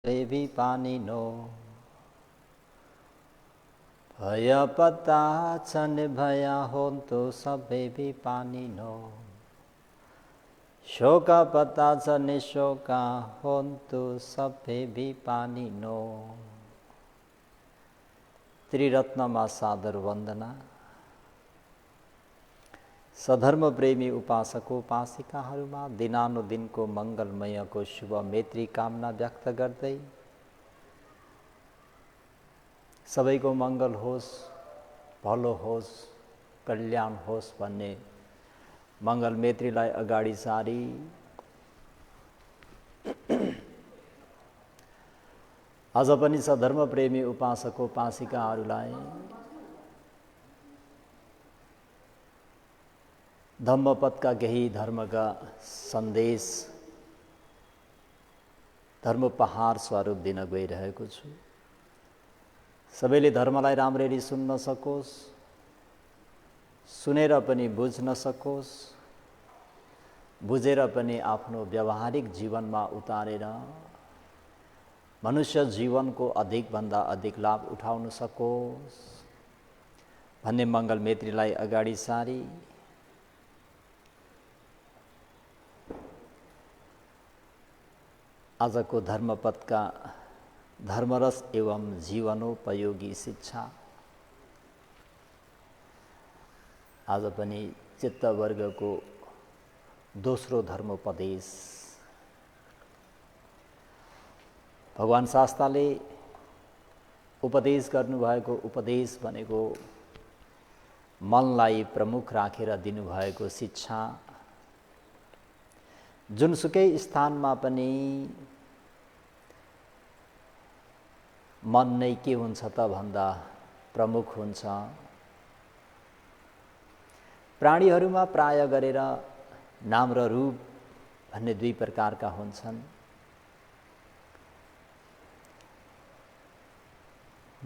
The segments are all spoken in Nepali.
भी पानी नो भय पता छन् भया होन्तो सबै भी पानी नो शोक पता छन् शोका होन्तो सबै भी पानी नो। त्रिरत्नमा सादर वन्दना। सधर्म प्रेमी उपासक उपासिकाहरूमा दिनानुदिनको मङ्गलमयको शुभ मैत्री कामना व्यक्त गर्दै सबैको मङ्गल होस्, भलो होस्, कल्याण होस् भन्ने मङ्गल मैत्रीलाई अगाडि सारी आज पनि सधर्म प्रेमी उपासक उपासिकाहरूलाई धम्मपथका केही धर्मका सन्देश धर्म पहाड स्वरूप दिन गइरहेको छु। सबैले धर्मलाई राम्ररी सुन्न सकोस्, सुनेर पनि बुझ्न सकोस्, बुझेर पनि आफ्नो व्यावहारिक जीवनमा उतारेर मनुष्य जीवनको अधिकभन्दा अधिक लाभ उठाउन सकोस् भन्ने मङ्गल मैत्रीलाई अगाडि सारी आजको धर्मपथका धर्मरस एवं जीवनोपयोगी शिक्षा आज पनि चित्तवर्गको दोस्रो धर्मोपदेश। भगवान शास्त्रले उपदेश गर्नुभएको उपदेश भनेको मनलाई प्रमुख राखेर दिनुभएको शिक्षा। जुनसुकै स्थानमा पनि मन नै के हुन्छ त भन्दा प्रमुख हुन्छ। प्राणीहरूमा प्राय गरेर नाम र रूप भन्ने दुई प्रकारका हुन्छन्।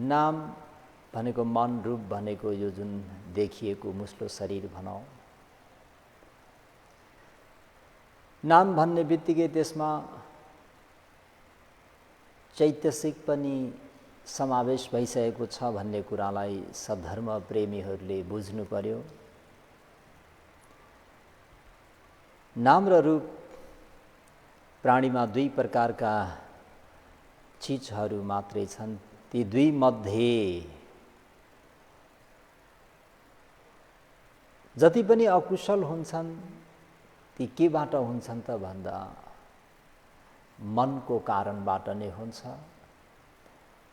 नाम भनेको मन, रूप भनेको यो जुन देखिएको मुस्लो शरीर भनौँ। नाम भन्ने बित्तिकै त्यसमा चैतसिक पनि समावेश भइसकेको छ भन्ने कुरालाई सधर्म प्रेमीहरूले बुझ्नु पर्यो। नाम र रूप प्राणीमा दुई प्रकारका चिजहरू मात्रै छन्। ती दुई मध्ये जति पनि अकुशल हुन्छन् ती केबाट हुन्छन् त भन्दा मनको कारणबाट नै हुन्छ।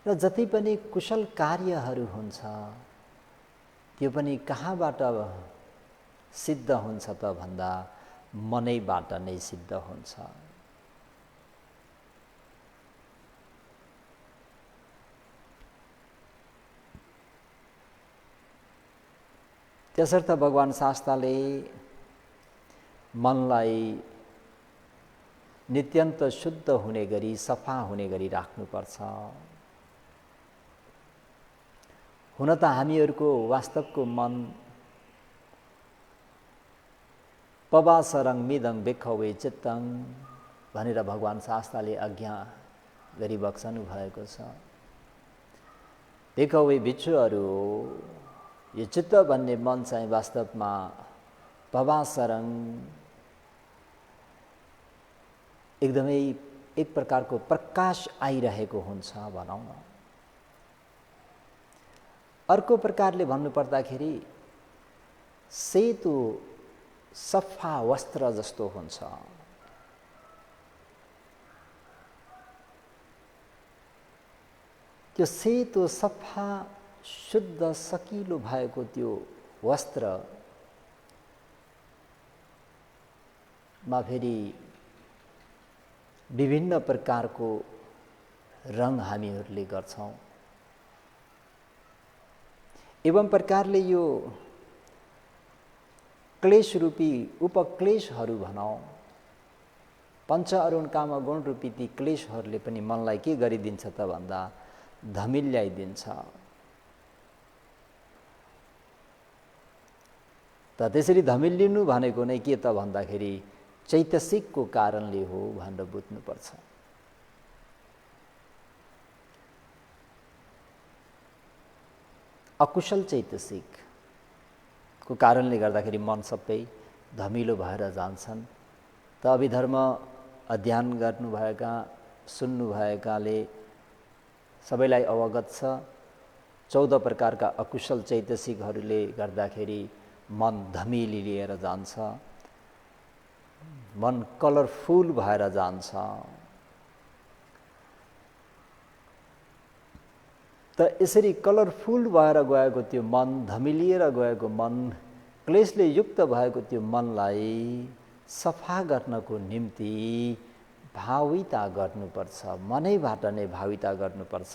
र जति पनि कुशल कार्यहरू हुन्छ त्यो पनि कहाँबाट सिद्ध हुन्छ त भन्दा मनैबाट नै सिद्ध हुन्छ। त्यसर्थ भगवान शास्त्रले मनलाई नित्यन्त शुद्ध हुने गरी सफा हुने गरी राख्नुपर्छ। हुन त हामीहरूको वास्तवको मन पवासरङ मिदङ भिक्खवे चित्तङ भनेर भगवान शास्त्रले आज्ञा गरी बक्सनु भएको छ। भिक्खवे भिक्षुहरू यो चित्त भन्ने मन चाहिँ वास्तवमा पवासरङ एकदमै एक प्रकारको प्रकाश आइरहेको हुन्छ भनौँ न। अर्को प्रकारले भन्नुपर्दाखेरि सेतो सफा वस्त्र जस्तो हुन्छ। त्यो सेतो सफा शुद्ध सकिलो भएको त्यो वस्त्रमा फेरि विभिन्न प्रकारको रङ हामीहरूले गर्छौँ। एवं प्रकारले यो क्लेश रूपी उपक्लेशहरू भनौँ, पञ्च अरुण काम गुण रूपी ती क्लेशहरूले पनि मनलाई के गरिदिन्छ त भन्दा धमिल्याइदिन्छ। त त्यसरी धमिलिनु भनेको नै के त भन्दाखेरि चैतसिकको कारणले हो भनेर बुझ्नुपर्छ। अकुशल चैतसिकको कारणले गर्दाखेरि मन सबै धमिलो भएर जान्छन्। त अभिधर्म अध्ययन गर्नुभएका सुन्नुभएकाले सबैलाई अवगत छ 14 प्रकारका अकुशल चैतसिकहरूले गर्दाखेरि मन धमिली लिएर जान्छ, मन कलरफुल भएर जान्छ। त यसरी कलरफुल भएर गएको त्यो मन, धमिलिएर गएको मन, क्लेशले युक्त भएको त्यो मनलाई सफा गर्नको निम्ति भाविता गर्नुपर्छ, मनैबाट नै भाविता गर्नुपर्छ।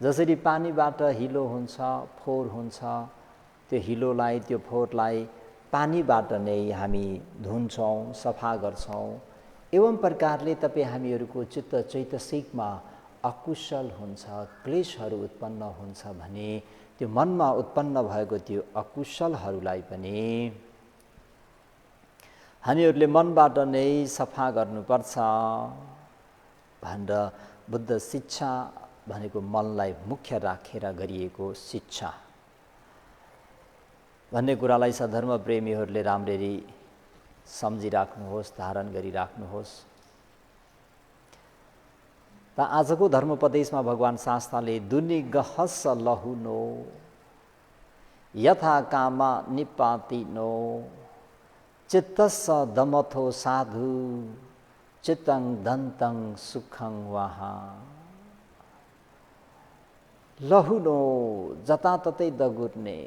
जसरी पानीबाट हिलो हुन्छ, फोहोर हुन्छ, त्यो हिलोलाई, त्यो फोहोरलाई पानीबाट नै हामी धुन्छौँ, सफा गर्छौँ। एवं प्रकारले तपाईँ हामीहरूको चित्त चैतसिकमा अकुशल हुन्छ, क्लेशहरू उत्पन्न हुन्छ भने त्यो मनमा उत्पन्न भएको त्यो अकुशलहरूलाई पनि हामीहरूले मनबाट नै सफा गर्नुपर्छ भनेर बुद्ध शिक्षा भनेको मनलाई मुख्य राखेर गरिएको शिक्षा भन्ने कुरालाई सधर्म प्रेमीहरूले राम्ररी सम्झिराख्नुहोस्, धारण गरिराख्नुहोस्। त आजको धर्मोपदेशमा भगवान शास्त्रले दुनि गहस लहुनो यथा कामा निपातिनो चित्तस्स दमथो साधु चित्तं दन्तं सुखं वहा। लहुनो जताततै दगुर्ने,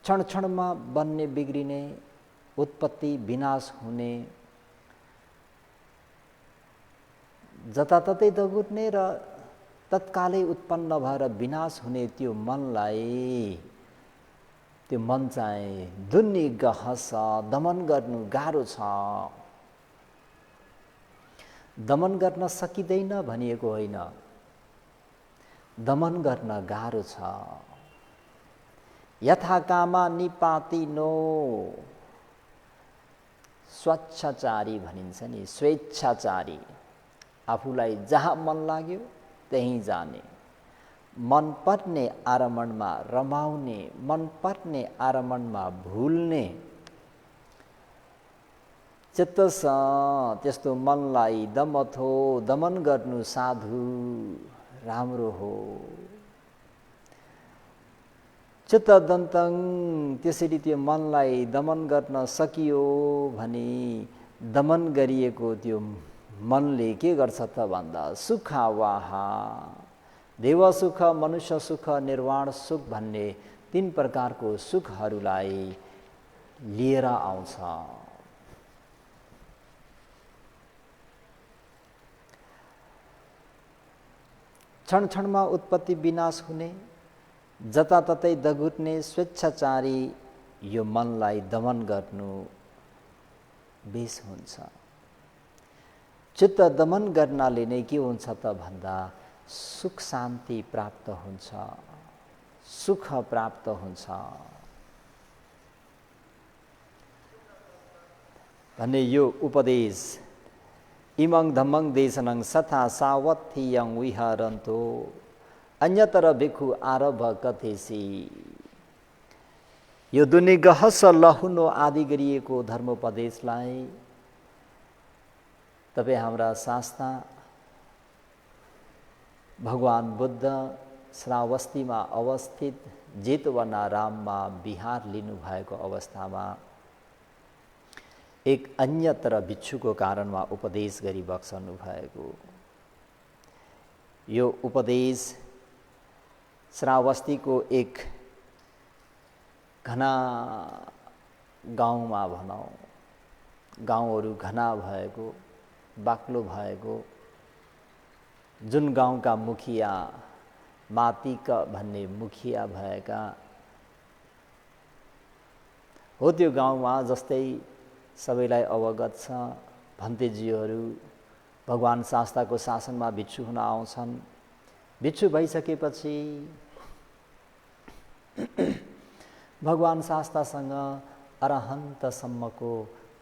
क्षण क्षणमा बन्ने बिग्रिने, उत्पत्ति विनाश हुने, जताततै दगुर्ने र तत्कालै उत्पन्न भएर विनाश हुने त्यो मनलाई, त्यो मन चाहिँ दुनि गहस, दमन गर्नु गाह्रो छ। दमन गर्न सकिँदैन भनिएको होइन, दमन गर्न गाह्रो छ। यथा कामा निपातिनो, स्वच्छाचारी भनिन्छ नि, स्वेच्छाचारी, आफूलाई जहाँ मन लाग्यो त्यहीँ जाने, मन पर्ने आरमणमा रमाउने, मन पर्ने आरमणमा भुल्ने, चित्तस त्यस्तो मनलाई दमथो, दमन गर्नु साधु राम्रो हो। चित्त दन्तङ, त्यसरी त्यो मनलाई दमन गर्न सकियो भने दमन गरिएको त्यो मनले के गर्छ त भन्दा सुखावाहा, देव सुख, मनुष्य सुख, निर्वाण सुख भन्ने 3 प्रकारको सुखहरूलाई लिएर आउँछ। क्षण क्षणमा उत्पत्ति विनाश हुने, जताततै दगुर्ने स्वेच्छाचारी यो मनलाई दमन गर्नु बेस हुन्छ। चित्त दमन गर्नाले नै के हुन्छ त भन्दा सुख शान्ति प्राप्त हुन्छ, सुख प्राप्त हुन्छ भन्ने यो उपदेश इमं धम्मं देशनं सथा सावत्थियं विहरन्तो अन्यतर भिखु आरभ कथेसी। यो दुनि गहस लहुनो आदि गरिएको धर्मोपदेशलाई तपाईँ हाम्रा शास्ता भगवान बुद्ध श्रावस्तीमा अवस्थित जेतवनाराममा विहार लिनुभएको अवस्थामा एक अन्यतर भिक्षुको कारणमा उपदेश गरी बक्सनु भएको। यो उपदेश श्रावस्तीको एक घना गाउँमा भनौँ, गाउँहरू घना भएको, बाक्लो भएको, जुन गाउँका मुखिया मातिक भन्ने मुखिया भएका हो, त्यो गाउँमा जस्तै सबैलाई अवगत छ भन्तेजीहरू भगवान शास्ताको शासनमा भिक्षु हुन आउँछन्। भिक्षु भइसकेपछि भगवान शास्तासँग अरहन्तसम्मको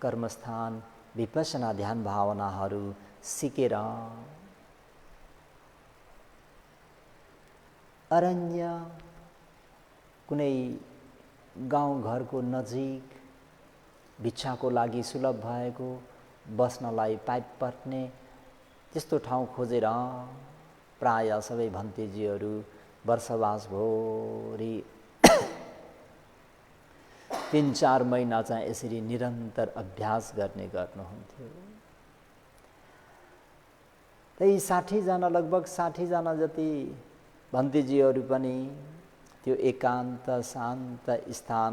कर्मस्थान विपश्यना ध्यान भावनाहरू सिकेर अरण्य कुनै गाउँघरको नजिक भिक्षाको लागि सुलभ भएको, बस्नलाई पाइप पर्ने त्यस्तो ठाउँ खोजेर प्राय सबै भन्तेजीहरू वर्षवासभरि 3-4 महिना चाहिँ यसरी निरन्तर अभ्यास गर्ने गर्नुहुन्थ्यो। त्यही 60 जना लगभग 60 जना जति भन्तेजीहरू पनि त्यो एकान्त शान्त स्थान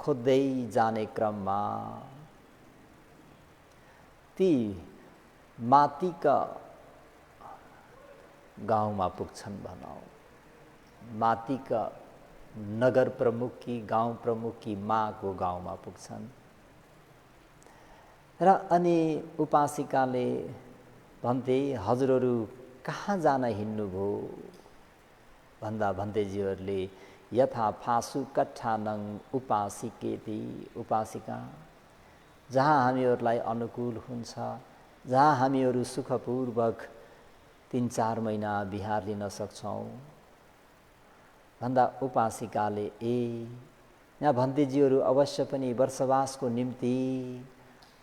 खोज्दै जाने क्रममा ती माथिका गाउँमा पुग्छन् भनौँ। माथिका नगर प्रमुखकी, गाउँ प्रमुखकी माको गाउँमा पुग्छन् र अनि उपासिकाले भन्थे, हजुरहरू कहाँ जान हिँड्नुभयो भन्दा भन्तेजीहरूले यथा फासु कट्ठानङ उपासिकेति, उपासिका जहाँ हामीहरूलाई अनुकूल हुन्छ, जहाँ हामीहरू सुखपूर्वक 3-4 महिना बिहार लिन सक्छौँ भन्दा उपासिकाले यहाँ भन्तेजीहरू अवश्य पनि वर्षवासको निम्ति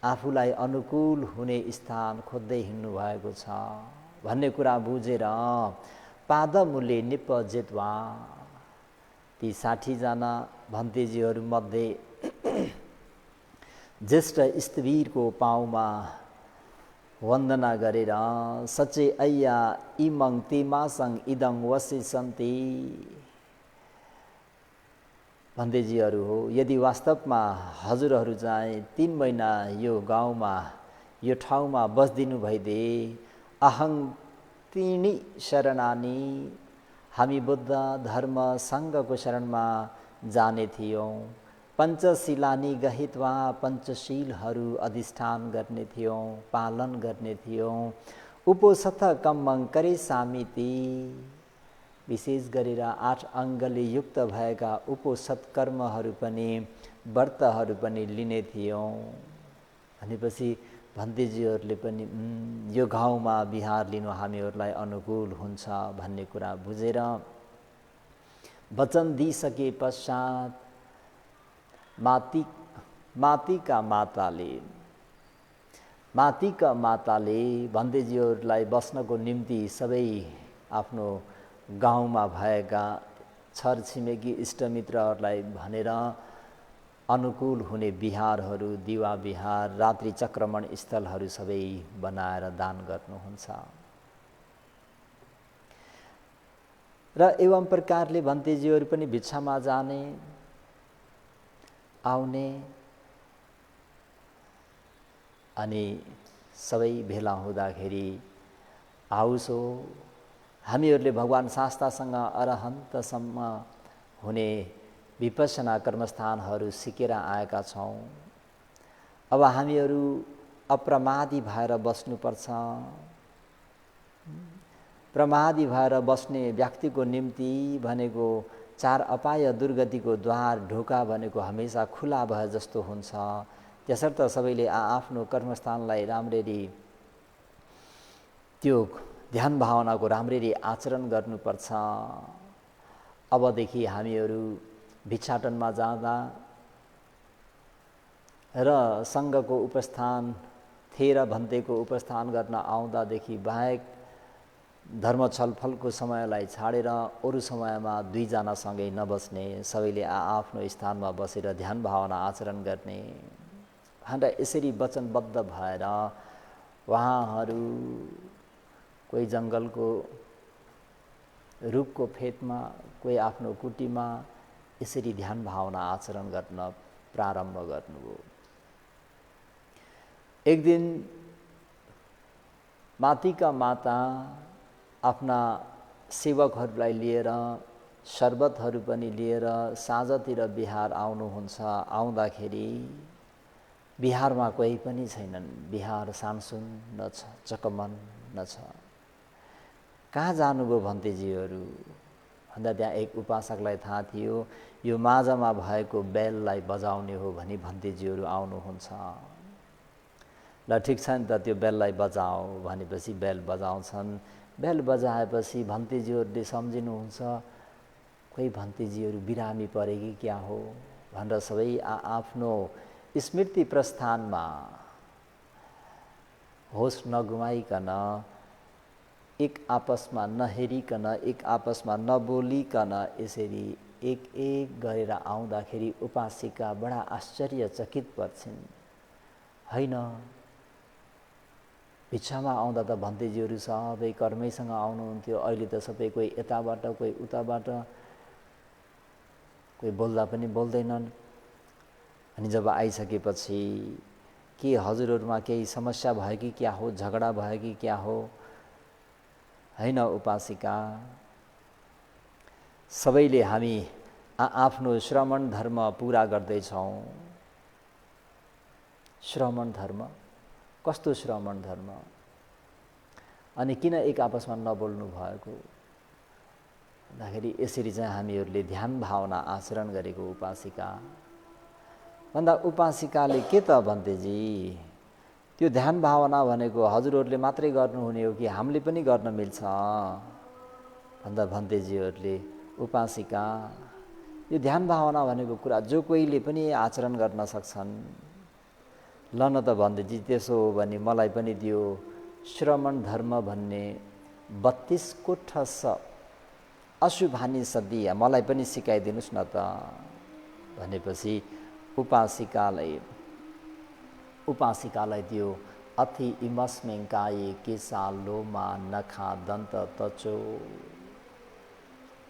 आफूलाई अनुकूल हुने स्थान खोज्दै हिँड्नु भएको छ भन्ने कुरा बुझेर पादमूले निपजेत्वा ती 60 जना भन्तेजीहरूमध्ये ज्येष्ठ स्थवीरको पाउमा वन्दना गरेर सचे अय्या इमङ तिमासङ इदङ वसिसन्ति, भन्तेजीहरू हो, यदि वास्तवमा हजुरहरू चाहिँ 3 महिना यो गाउँमा यो ठाउँमा बस्दिनु भइदे अहङ तिणी शरणानी, हामी बुद्ध धर्म सङ्घको शरणमा जाने थियौँ। पञ्चशिलानी गहित्वा, पञ्चशीलहरू अधिष्ठान गर्ने थियौँ, पालन गर्ने थियौँ। उपोसथ कम्मङ करे सामिति, विशेष गरेर 8 अङ्गले युक्त भएका उपोसत कर्महरू पनि व्रतहरू पनि लिने थियौँ भनेपछि भन्तेजीहरूले पनि यो गाउँमा बिहार लिनु हामीहरूलाई अनुकूल हुन्छ भन्ने कुरा बुझेर वचन दिइसके पश्चात माथिका माताले भन्तेजीहरूलाई बस्नको निम्ति सबै आफ्नो गाउँमा भएका छरछिमेकी इष्टमित्रहरूलाई भनेर अनुकूल हुने विहारहरू, दिवा विहार, रात्रि चक्रमण स्थलहरू सबै बनाएर दान गर्नुहुन्छ र एवं प्रकारले भन्तेजीहरू पनि भिक्षामा जाने आउने अनि सबै भेला हुँदाखेरि आउसो हामीहरूले भगवान शास्तासँग अरहन्तसम्म हुने विपश्यना कर्मस्थानहरू सिकेर आएका छौँ। अब हामीहरू अप्रमादी भएर बस्नुपर्छ। प्रमादी भएर बस्ने व्यक्तिको निम्ति भनेको 4 अपाय दुर्गतिको द्वार ढोका भनेको हमेशा खुला भए जस्तो हुन्छ। त्यसर्थ सबैले आफ्नो कर्मस्थानलाई राम्ररी त्यो ध्यान भावनाको राम्ररी आचरण गर्नुपर्छ। अबदेखि हामीहरू भिक्षाटनमा जाँदा र सङ्घको उपस्थान थेर भन्तेको उपस्थान गर्न आउँदादेखि बाहेक धर्म छलफलको समयलाई छाडेर अरू समयमा 2 जनासँगै नबस्ने, सबैले आफ्नो स्थानमा बसेर ध्यान भावना आचरण गर्ने भनेर यसरी वचनबद्ध भएर उहाँहरू कोही जङ्गलको रुखको फेदमा, कोही आफ्नो कुटीमा यसरी ध्यान भावना आचरण गर्न प्रारम्भ गर्नुभयो। एक दिन माथिका माता आफ्ना सेवकहरूलाई लिएर शरबतहरू पनि लिएर साँझतिर बिहार आउनुहुन्छ। आउँदाखेरि बिहारमा कोही पनि छैनन्। बिहार सानसुन्न छ, चकमन्न छ। कहाँ जानुभयो भन्तेजीहरू भन्दा त्यहाँ एक उपासकलाई थाहा थियो यो माझमा भएको बेललाई बजाउने हो भनी भन्तेजीहरू आउनुहुन्छ। ल ठिक छ नि त, त्यो बेललाई बजाऊ भनेपछि बेल बजाउँछन्। बेल बजाएपछि भन्तेजीहरूले सम्झिनुहुन्छ कोही भन्तेजीहरू बिरामी परे कि क्या हो भनेर सबै आफ्नो स्मृति प्रस्थानमा होस नगुमाइकन, एक आपसमा नहेरिकन, एक आपसमा नबोलिकन यसरी एक एक गरेर आउँदाखेरि उपासिका बडा आश्चर्यचकित पर्छिन्। होइन, भिक्षामा आउँदा त भन्तेजीहरू सबै कर्मैसँग आउनुहुन्थ्यो, अहिले त सबै कोही यताबाट कोही उताबाट, कोही बोल्दा पनि बोल्दैनन्। अनि जब आइसकेपछि के हजुरहरूमा केही समस्या भयो कि क्या हो, झगडा भयो कि क्या हो? होइन उपासिका, सबैले हामी आफ्नो श्रमण धर्म पुरा गर्दैछौँ। श्रमण धर्म कस्तो श्रमण धर्म? अनि किन एक आपसमा नबोल्नु भएको भन्दाखेरि यसरी चाहिँ हामीहरूले ध्यान भावना आचरण गरेको उपासिका भन्दा उपासिकाले के त भन्तेजी, त्यो ध्यान भावना भनेको हजुरहरूले मात्रै गर्नुहुने हो कि हामीले पनि गर्न मिल्छ भन्दा भन्तेजीहरूले उपासिका, यो ध्यान भावना भनेको कुरा जो कोहीले पनि आचरण गर्न सक्छन्। ल न त भन्तेजी, त्यसो हो भने मलाई पनि दियो श्रमण धर्म भन्ने 32 कोठस अशुभानी सदीय मलाई पनि सिकाइदिनुस् न त भनेपछि उपासिकालाई दियो अथि इमस्मिन् काये केशा लोमा नखा दन्त त्वचो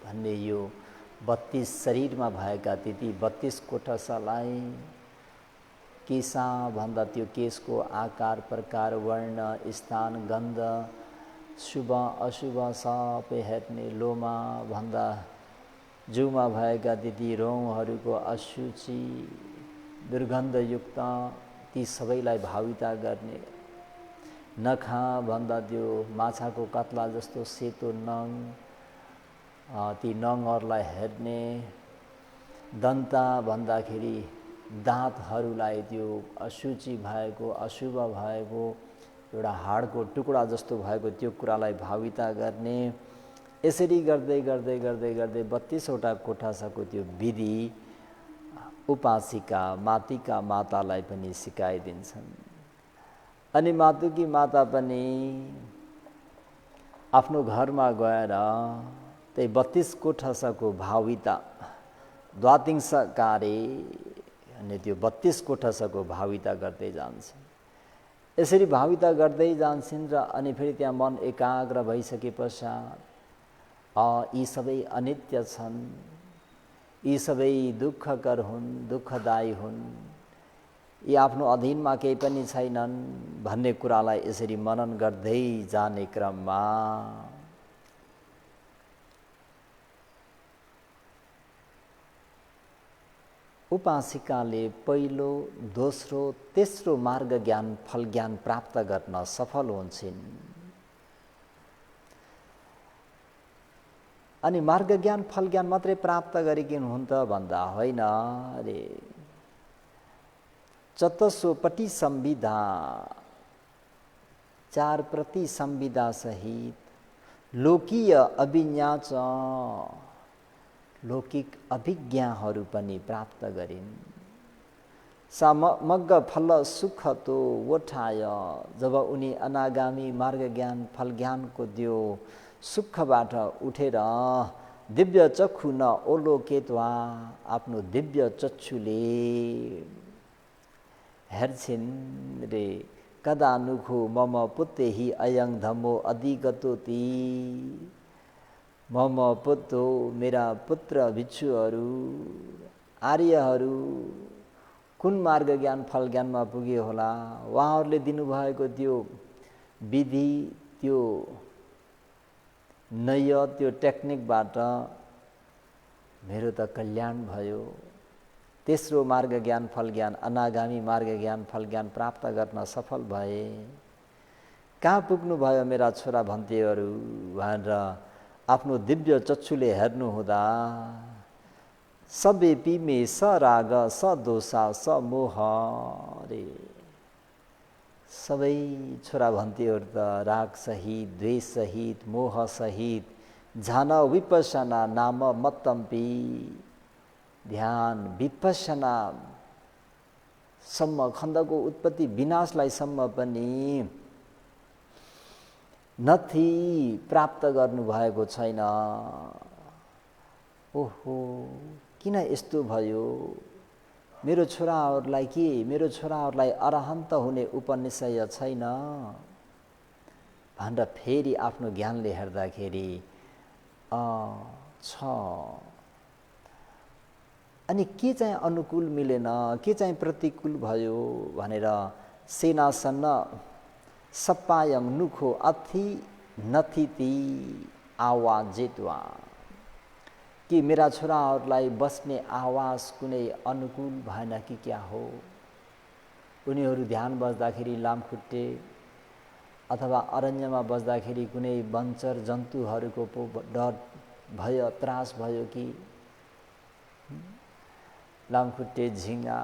भन्ने यो 32 शरीरमा भएका ती 32 कोठसलाई, केशा भन्दा त्यो केशको आकार प्रकार वर्ण स्थान गन्ध शुभ अशुभ सबै हेर्ने, लोमा भन्दा जिउमा भएका ती रौँहरूको अशुचि दुर्गन्धयुक्त ती सबैलाई भाविता गर्ने, नखा भन्दा त्यो माछाको कत्ला जस्तो सेतो नङ ती नङहरूलाई हेर्ने, दन्ता भन्दाखेरि दाँतहरूलाई त्यो अशुचि भएको अशुभ भएको एउटा हाडको टुक्रा जस्तो भएको त्यो कुरालाई भाविता गर्ने। यसरी गर्दै गर्दै गर्दै गर्दै 32वटा कोठासाको त्यो विधि उपासिका मातिका मातालाई पनि सिकाइदिन्छन्। अनि मातुकी माता पनि आफ्नो घरमा गएर त्यही 32 कोठासाको भाविता द्वातिंसकारे अनि त्यो 32 कोठासाको भाविता गर्दै जान्छन्। यसरी भाविता गर्दै जान्छन् र अनि फेरि त्यहाँ मन एकाग्र भइसके पश्चात यी सबै अनित्य छन्, यी सबै दुःखकर हुन्, दुःखदायी हुन्, यी आफ्नो अधीनमा केही पनि छैनन् भन्ने कुरालाई यसरी मनन गर्दै जाने क्रममा उपासिकाले पहिलो, दोस्रो, तेस्रो मार्ग ज्ञान फल ज्ञान प्राप्त गर्न सफल हुन्छन्। अनि मार्ग ज्ञान फल ज्ञान मात्रै प्राप्त गरेकिन हुन् त भन्दा होइन रे, चतसोपट्टि संविदा 4 प्रति संविदा सहित लोकीय अभिज्ञाच लौकिक अभिज्ञाहरू पनि प्राप्त गरिन्। समग्र फल सुख तो वठाय, जब उनी अनागामी मार्ग ज्ञान फल ज्ञानको त्यो सुखबाट उठेर दिव्य चक्षु न ओलोकेत्वा आफ्नो दिव्य चक्षुले हेर्छिन् रे, कदा नुखो मम पुत्तेहि अयं धम्मो अधिगतोति, मम पुत्रो मेरा पुत्र भिक्षुहरू आर्यहरू कुन मार्ग ज्ञान फल ज्ञानमा पुगे होला, उहाँहरूले दिनुभएको त्यो विधि त्यो नय त्यो टेक्निकबाट मेरो त कल्याण भयो। तेस्रो मार्ग ज्ञान फल ज्ञान अनागामी मार्ग ज्ञान फल ज्ञान प्राप्त गर्न सफल भए। कहाँ पुग्नु भयो मेरा छोरा भन्तेहरू भनेर आफ्नो दिव्य चक्षुले हेर्नुहुँदा सबे पिमे स राग स दोषा स मोह रे, सबै छोरा भन्तीहरू त राग सहित द्वेष सहित मोह सहित ध्यान विपश्यना नाम मत्तम्पी, ध्यान विपश्यना सम्म खण्डको उत्पत्ति विनाशलाई सम्म पनि नथी प्राप्त गर्नुभएको छैन। ओहो, किन यस्तो भयो? मेरो छोराहरूलाई के, मेरो छोराहरूलाई अरहन्त हुने उपनिश्चय छैन भनेर फेरि आफ्नो ज्ञानले हेर्दाखेरि छ। अनि के चाहिँ अनुकूल मिलेन, के चाहिँ प्रतिकूल भयो भनेर सेनासन्न सपायङ नुखो अथि नथिति आवाजेत्वा, कि मेरा छोराहरूलाई बस्ने आवास कुनै अनुकूल भएन कि क्या हो? उनीहरू ध्यान बस्दाखेरि लामखुट्टे अथवा अरण्यमा बस्दाखेरि कुनै वनचर जन्तुहरूको पो डर भय त्रास भयो कि? लामखुट्टे, झिँगा,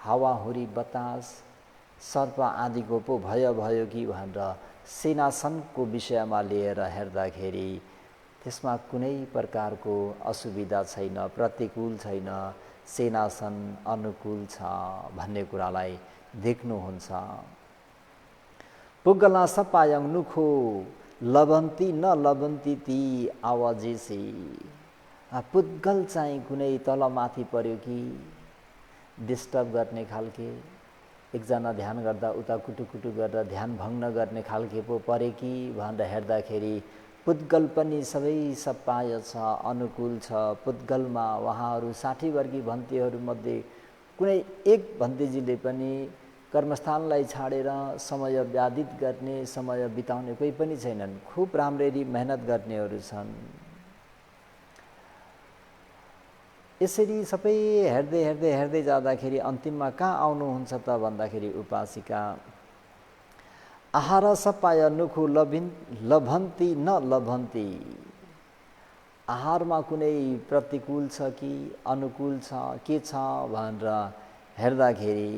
हावाहुरी, बतास, सर्प आदिको पो भय भयो कि भनेर सेनासनको विषयमा लिएर हेर्दाखेरि त्यसमा कुनै प्रकारको असुविधा छैन, प्रतिकूल छैन, सेनासन अनुकूल छ भन्ने कुरालाई देख्नुहुन्छ। पुग्गला सपायङ नुखो लबन्ती न लबन्ती ती आवाजेसी, पुद्गल चाहिँ कुनै तलमाथि पर्यो कि डिस्टर्ब गर्ने खालके, एकजना ध्यान गर्दा उता कुटुकुटु गरेर ध्यान भङ्ग गर्ने खालके पो परे कि भनेर हेर्दाखेरि पुद्गल पनि सबै सपाय छ, अनुकूल छ। पुद्गलमा उहाँहरू 60 वर्गी भन्तीहरूमध्ये कुनै एक भन्तीजीले पनि कर्मस्थानलाई छाडेर समय व्यतीत गर्ने, समय बिताउने कोही पनि छैनन्। खुब राम्ररी मेहनत गर्नेहरू छन्। यसरी सबै हेर्दै हेर्दै हेर्दै जाँदाखेरि अन्तिममा कहाँ आउनुहुन्छ त भन्दाखेरि उपासिका आहार सपाय नुखु लभन्ती न लभन्ती, आहारमा कुनै प्रतिकूल छ कि अनुकूल छ, के छ भनेर हेर्दाखेरि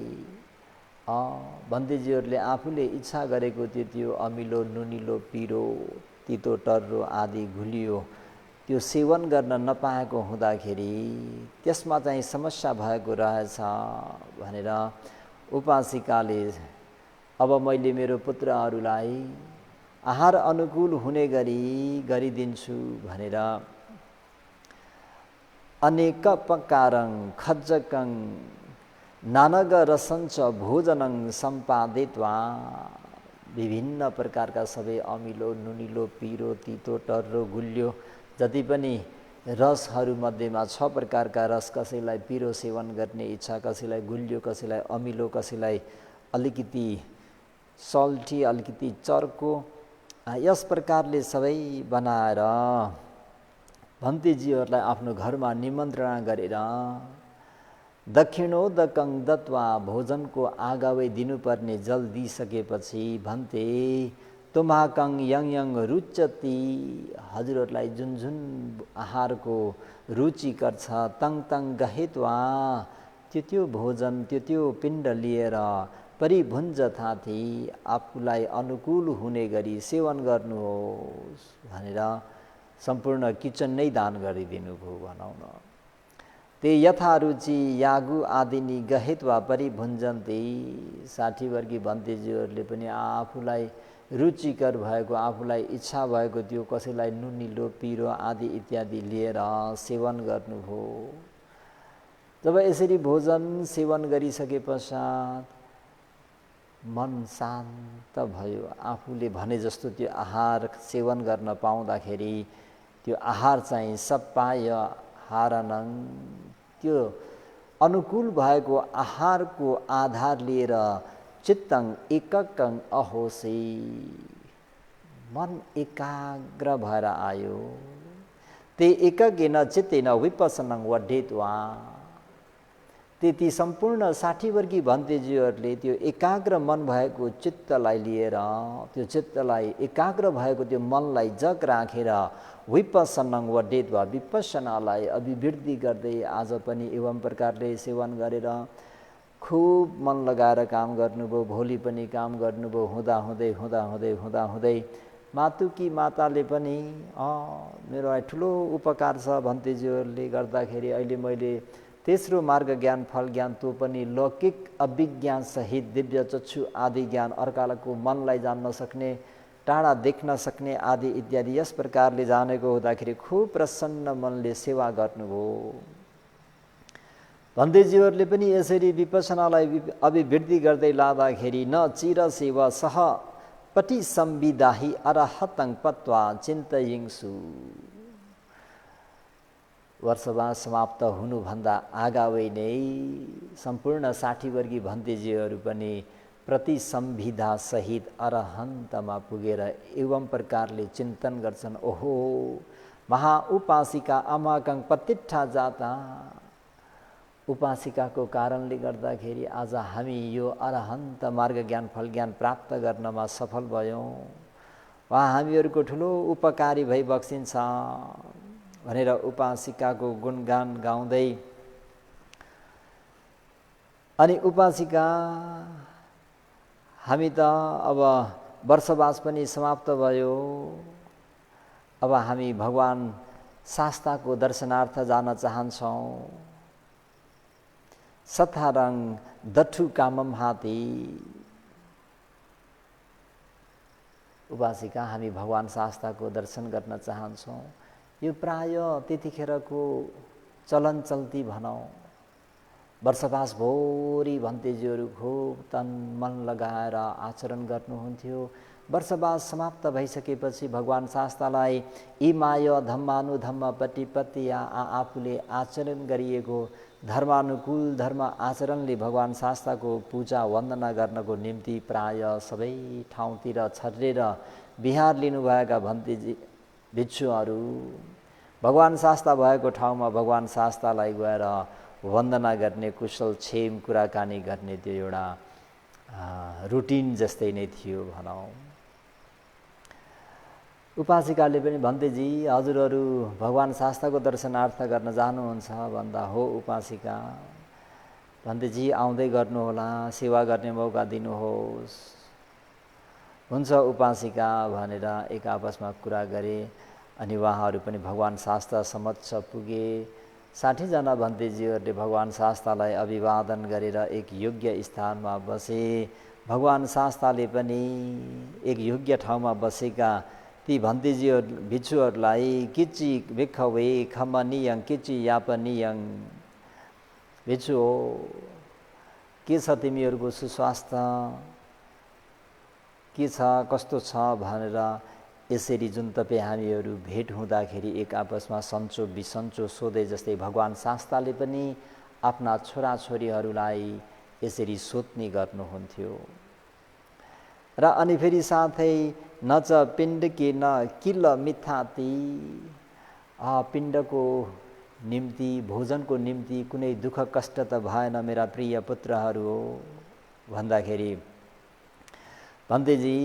बन्देजीहरूले आफूले इच्छा गरेको त्यो अमिलो, नुनिलो, पिरो, तितो, टर्रो आदि घुलियो त्यो सेवन गर्न नपाएको हुँदाखेरि त्यसमा चाहिँ समस्या भएको रहेछ भनेर उपासिकाले अब मैले मेरो पुत्रहरूलाई आहार अनुकूल हुने गरी गरिदिन्छु भनेर अनेक प्रकारं खज्जकं नानग रसञ्च भोजनं सम्पादित्वा, विभिन्न प्रकारका सबै अमिलो, नुनिलो, पिरो, तितो, टर्रो, गुलियो जति पनि रसहरूमध्येमा 6 प्रकारका रस, कसैलाई पिरो सेवन गर्ने इच्छा, कसैलाई गुलियो, कसैलाई अमिलो, कसैलाई अलिकति सल्टी, अलिकति चर्को, यस प्रकारले सबै बनाएर भन्तीजीहरूलाई आफ्नो घरमा निमन्त्रणा गरेर दक्षिणोदकं दत्वा, भोजनको आगावै दिनुपर्ने जल दिइसकेपछि भन्ते तुम्हाकं यङ यङ रुचति, हजुरहरूलाई जुन जुन आहारको रुचिकर छ तङ तङ गहेत्वा, त्यो भोजन त्यो पिण्ड लिएर परिभुञ्ज थाथी, आफूलाई अनुकूल हुने गरी सेवन गर्नुहोस् भनेर सम्पूर्ण किचन नै दान गरिदिनु भयो भनौँ न। ते यथा रुचि यागु आदिनी गहेत्वा परिभुञ्जन्ती, 60 वर्गी भन्तेजीहरूले पनि आफूलाई रुचिकर भएको, आफूलाई इच्छा भएको त्यो कसैलाई नुनिलो, पिरो आदि इत्यादि लिएर सेवन गर्नुभयो। जब यसरी भोजन सेवन गरिसके पश्चात मन शान्त भयो, आफूले भने जस्तो त्यो आहार सेवन गर्न पाउँदाखेरि त्यो आहार चाहिँ सपाय हारनङ, त्यो अनुकूल भएको आहारको आधार लिएर चित्तङ एककङ अहोसी, मन एकाग्र भएर आयो। ते एकगेन चित्तेन विपसनङ वढेत्वा, त्यति सम्पूर्ण 60 वर्गी भन्तेजीहरूले त्यो एकाग्र मन भएको चित्तलाई लिएर, त्यो चित्तलाई एकाग्र भएको त्यो मनलाई जग राखेर विपसनङ वढेत्वा, विपसनालाई अभिवृद्धि गर्दै आज पनि एवं प्रकारले सेवन गरेर खुब मन लगाएर काम गर्नुभयो, भोलि पनि काम गर्नुभयो, हुँदा हुँदै मातुकी माताले पनि मेरो ठुलो उपकार छ भन्तेजीहरूले गर्दाखेरि अहिले मैले तेस्रो मार्ग ज्ञान फल ज्ञान त्यो पनि लौकिक अभिज्ञान सहित दिव्य चक्षु आदि ज्ञान अर्काको मनलाई जान्न सक्ने टाढा देख्न सक्ने आदि इत्यादि यस प्रकारले जानेको हुँदाखेरि खुब प्रसन्न मनले सेवा गर्नुभयो। भन्तेजीहरूले पनि यसरी विपसनालाई अभिवृद्धि गर्दै लाँदाखेरि न चिर सेवा सह पटि संविदाही अरहतं पत्वा चिन्तयिंसु। वर्षवास समाप्त हुनुभन्दा अगावै नै सम्पूर्ण 60 वर्गीय भन्तेजीहरू पनि प्रति संविधा सहित अरहन्तमा पुगेर एवं प्रकारले चिन्तन गर्छन्, ओहो महाउपासिका अमाकं पतिष्ठा जाता। उपासिकाको कारणले गर्दाखेरि आज हामी यो अरहन्त मार्ग ज्ञान फल ज्ञान प्राप्त गर्नमा सफल भयौँ। उहाँ हामीहरूको ठुलो उपकारी भई बक्सिन्छ भनेर उपासिकाको गुणगान गाउँदै अनि उपासिका हामी त अब वर्षवास पनि समाप्त भयो, अब हामी भगवान शास्ताको दर्शनार्थ जान चाहन्छौँ। सथारङ दठु कामम हाती। उपासिका हामी भगवान शास्ताको दर्शन गर्न चाहन्छौँ। यो प्राय त्यतिखेरको चलन चल्ती भनौँ। वर्षवास भोरी भन्तेजीहरू खुब तन मन लगाएर आचरण गर्नुहुन्थ्यो। वर्षवास समाप्त भइसकेपछि भगवान शास्तालाई इमाय धम्मानुधम्म पटिपत्तिया आफूले आचरण गरिएको धर्मानुकूल धर्म आचरणले भगवान शास्ताको पूजा वन्दना गर्नको निम्ति प्राय सबै ठाउँतिर छर्रेर बिहार लिनुभएका भन्तेजी भिक्षुहरू भगवान शास्ता भएको ठाउँमा भगवान शास्तालाई गएर वन्दना गर्ने, कुशल क्षेम कुराकानी गर्ने त्यो एउटा रुटिन जस्तै नै थियो भनौँ। उपासिकाले पनि भन्तेजी हजुरहरू भगवान शास्ताको दर्शनार्थ गर्न जानुहुन्छ भन्दा, हो उपासिका भन्तेजी आउँदै गर्नुहोला, सेवा गर्ने मौका दिनुहोस्। हुन्छ उपासिका भनेर एक आपसमा कुरा गरे अनि उहाँहरू पनि भगवान शास्ता समक्ष पुगे। 60 जना भन्तेजीहरूले भगवान शास्तालाई अभिवादन गरेर एक योग्य स्थानमा बसे। भगवान शास्ताले पनि एक योग्य ठाउँमा बसेका ती भन्तेजीहरू भिक्षुहरूलाई किची भिखवे खमनियं किची यापनियं। भिक्षु हो, के छ तिमीहरूको सुस्वास्थ्य, के छ कस्तो छ भनेर यसरी जुन तपाईँ हामीहरू भेट हुँदाखेरि एक आपसमा सन्चो बिसन्चो सोधे जस्तै भगवान शास्ताले पनि आफ्ना छोराछोरीहरूलाई यसरी सोध्ने गर्नुहुन्थ्यो। र अनि फेरि साथै न च पिण्ड के न किल मिथाती। पिण्डको निम्ति भोजनको निम्ति कुनै दुःख कष्ट त भएन मेरा प्रिय पुत्रहरू हो भन्दाखेरि भन्तेजी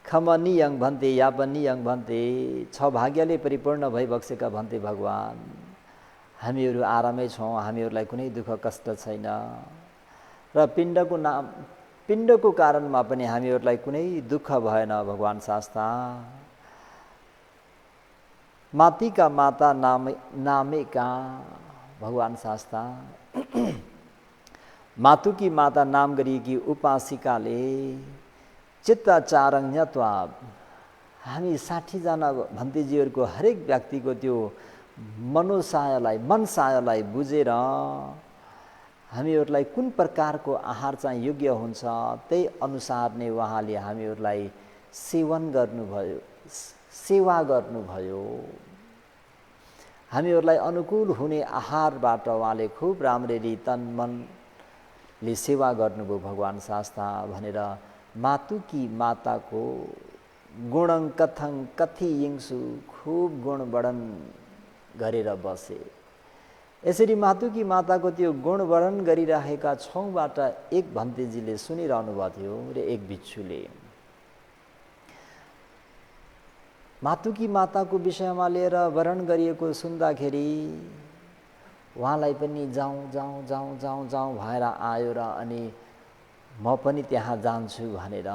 खमनियं भन्ते यापनियं भन्ते, छ भाग्यले परिपूर्ण भइबक्सेका भन्ते भगवान हामीहरू आरामै छौँ, हामीहरूलाई कुनै दुःख कष्ट छैन र पिण्डको कारणमा पनि हामीहरूलाई कुनै दुःख भएन भगवान शास्ता। मातिका माता नामेका भगवान शास्ता मातुकी माता नाम गरिएकी उपासिकाले चित्ताचारं ज्ञात्वा हामी 60 जना भन्तेजीहरूको हरेक व्यक्तिको त्यो मनोसायलाई मनसायलाई बुझेर हामीहरूलाई कुन प्रकारको आहार चाहिँ योग्य हुन्छ त्यही अनुसार नै उहाँले हामीहरूलाई सेवन गर्नुभयो, सेवा गर्नुभयो। हामीहरूलाई अनुकूल हुने आहारबाट उहाँले खुब राम्ररी तन मनले सेवा गर्नुभयो भगवान शास्ता भनेर मातुकी माताको गुणं कथं कथियिंसु खुब गुण वर्णन गरेर बसे। यसरी मातुकी माताको त्यो गुण वर्णन गरिरहेका छौँबाट एक भन्तेजीले सुनिरहनु भएको थियो र एक भिक्षुले मातुकी माताको विषयमा लिएर वर्णन गरिएको सुन्दाखेरि उहाँलाई पनि जाउँ जाउँ जाउँ जाउँ जाउँ भएर आयो र अनि म पनि त्यहाँ जान्छु भनेर